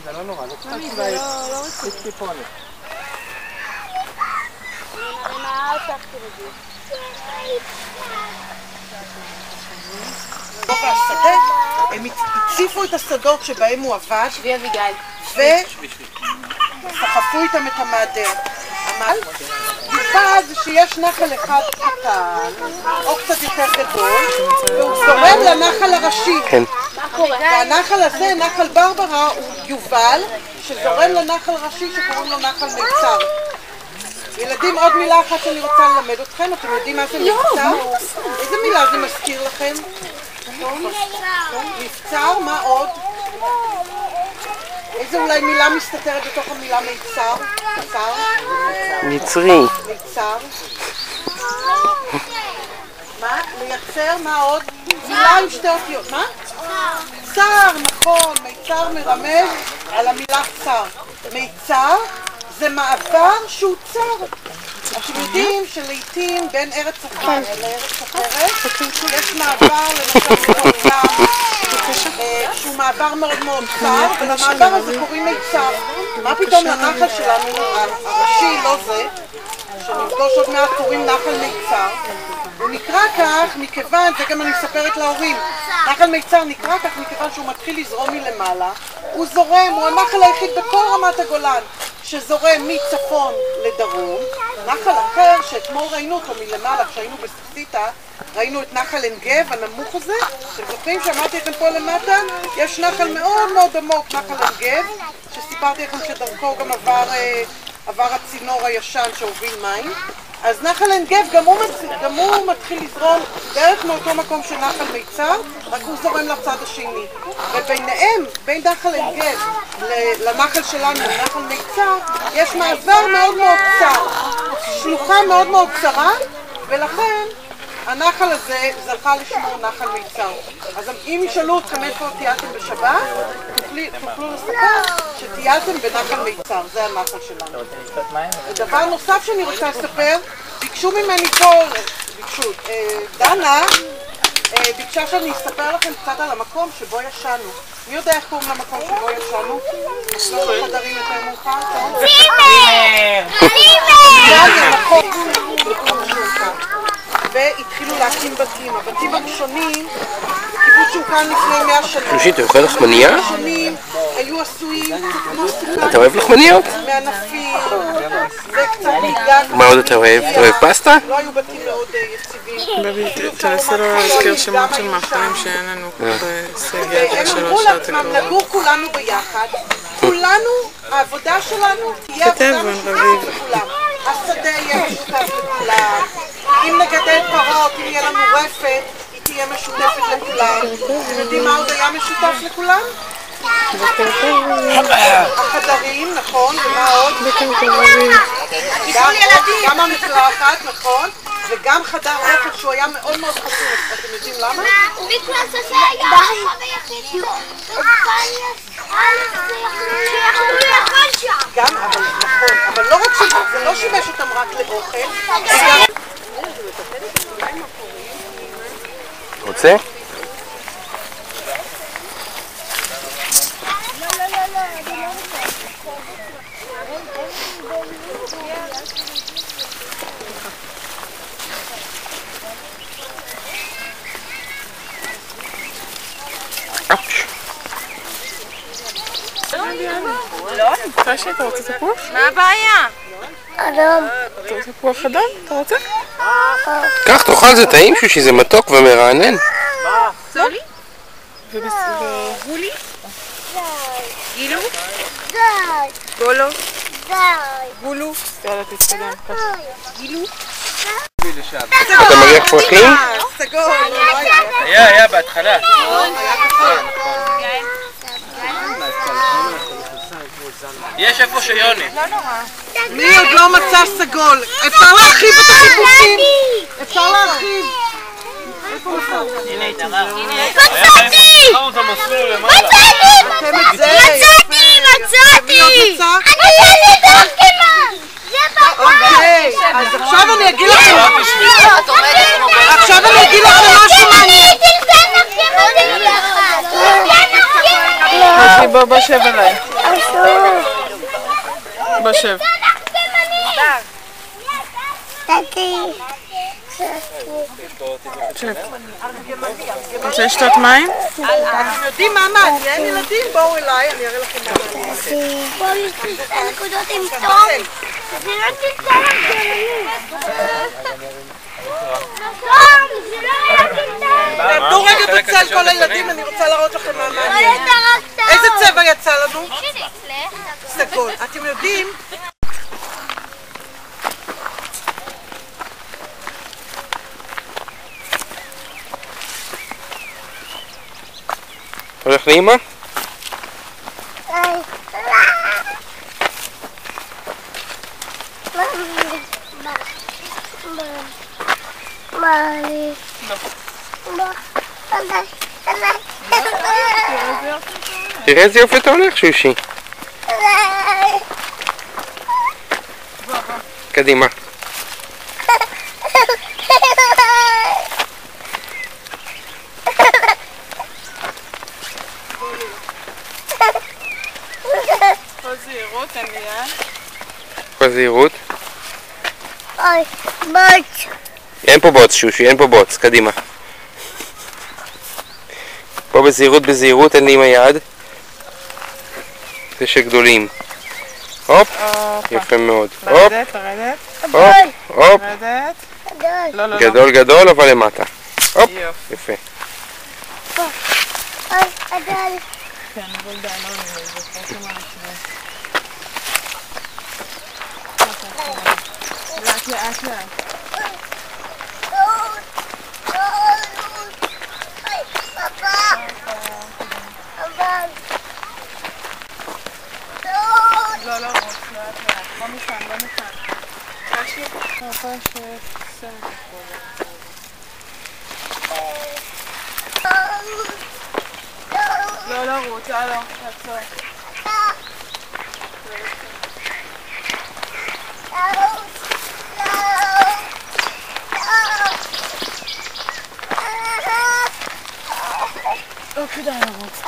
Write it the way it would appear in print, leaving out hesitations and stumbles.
זה לא נורא, זה קצת אולי טיפונת. הם הציפו את השדות שבהם הוא עבד וסחפו איתם את המעדר. יובל זה שיש נחל אחד קטן או קצת יותר גדול והוא זורם לנחל הראשי. והנחל הזה, נחל ברברה, הוא יובל שזורם לנחל ראשי שקוראים לו נחל מיצר. ילדים, עוד מילה אחת שאני רוצה ללמד אתכם. אתם יודעים מה זה מבצר? איזה מילה זה מזכיר לכם? מבצר, מה עוד? איזה אולי מילה מסתתרת בתוך המילה מיצר? מצרי. מיצר. מה? לייצר, מה עוד? מילה עם שתי אותיות. מה? צר, נכון. מיצר מרמז על המילה צר. מיצר זה מעבר שהוא צר. אתם יודעים שלעיתים בין ארץ אחת לארץ אחרת יש מעבר למשל בתוך ים שהוא מעבר מאוד מאוד צר, ולמעבר הזה קוראים מיצר. מה פתאום לנחל שלנו הראשי, לא זה, שנפגוש עוד מעט, קוראים נחל מיצר. הוא נקרא כך מכיוון, זה גם אני מספרת להורים, נחל מיצר נקרא כך מכיוון שהוא מתחיל לזרום מלמעלה. הוא זורם, הוא הנחל היחיד בכל רמת הגולן שזורם מצפון לדרום. נחל אחר שאתמול ראינו אותו מלמעלה, כשהיינו בסקסיטה, ראינו את נחל עין גב, הנמוך הזה. אתם זוכרים שאמרתי לכם פה למטה? יש נחל מאוד מאוד עמוק, נחל עין גב, שסיפרתי לכם שדרכו גם עבר הצינור הישן שהוביל מים. אז נחל עין גב גם הוא מתחיל לזרום בערך מאותו מקום של נחל מיצר, רק הוא זורם לצד השני. וביניהם, בין נחל עין גב לנחל שלנו, נחל מיצר, יש מעבר מאוד מאוד קצר, שלוחה מאוד מאוד קצרה, ולכן הנחל הזה זכה לשמור נחל מיצר. אז אם ישאלו אתכם איפה טיילתם בשבת, תוכלו לספר שטיילתם בנחל מיצר, זה הנחל שלנו. ודבר נוסף שאני רוצה לספר, ביקשו ממני פה, דנה ביקשה שאני אספר לכם קצת על המקום שבו ישנו. מי יודע איך קוראים למקום שבו ישנו? לא בחדרים יותר מאוחר? והתחילו להקים בתים. הבתים הראשונים, קיבוץ שהוקם לפני 100 שנים. שושי, אתה אוכל לחמניה? היו עשויים כמו סוכר. אתה אוהב לחמניות? מענפים, וקצת מגן. מה עוד אתה אוהב? אתה אוהב פסטה? לא היו בתים מאוד יציבים. תנסה לא להזכיר שמות של מאכלים שאין לנו בסגל הם אמרו לעצמם, נגור כולנו ביחד. כולנו, העבודה שלנו תהיה עבודה משותפת לכולם. השדה יהיה משותף לכולם. אם נגדל פרות, אם יהיה לנו רפת, היא תהיה משותפת לכולם. אתם יודעים מה עוד היה משותף לכולם? החדרים, נכון, ומה עוד? גם המקלחת, נכון, וגם חדר אוכל שהוא היה מאוד מאוד חשוב. אתם יודעים למה? גם, אבל נכון, אבל לא רק שזה לא שימש אותם רק לאוכל. רוצה? חשי, אתה רוצה תפוח? מה הבעיה? אדום. אתה רוצה תפוח אדום? אתה רוצה? קח, תאכל, זה טעים שושי, זה מתוק ומרענן. סולי? ובולי? גילו? גולו? בולו? יאללה, תתקדם. גילו? אתה מריח פרחים? סגול. היה בהתחלה. יש איפה שיוני. מי עוד לא מצא סגול? אפשר להרחיב את החיפושים. אפשר להרחיב. איפה מצא? הנה התארח. מצאתי! אתם את זה. מצאתי! מי עוד מצא? אוקיי, אז עכשיו אני אגיד לכם משהו מעניין. בוא שב אליי. בוא שב. שב. רוצה לשתות מים? אתם יודעים מה מעניין ילדים? בואו אליי, אני אראה לכם מה מעניין. בואו יש נקודות עם תום. זה לא תצא לגדולים. תעמדו רגע בצל כל הילדים, אני רוצה להראות לכם מה מעניין. איזה צבע יצא לנו? סגול. אתם יודעים? הולך לאמא? תראה איזה יופי אתה הולך, שושי. קדימה. בזהירות, אין לי יד. בזהירות. אוי, בוץ. אין פה בוץ, שושי, אין פה בוץ. קדימה. פה בזהירות, אין לי עם היד. זה שגדולים. הופ. יפה מאוד. הופ. לרדת. הופ. הופ. לרדת. לא. גדול, אבל למטה. הופ. יופי. יפה. אוי, אדל. כן, אבל די, לא אני זוכר כמה לפני. לאט. לא, לאט. בוא מכאן. פשט. לא, לרוץ, תעצור. לא כדאי לרוץ,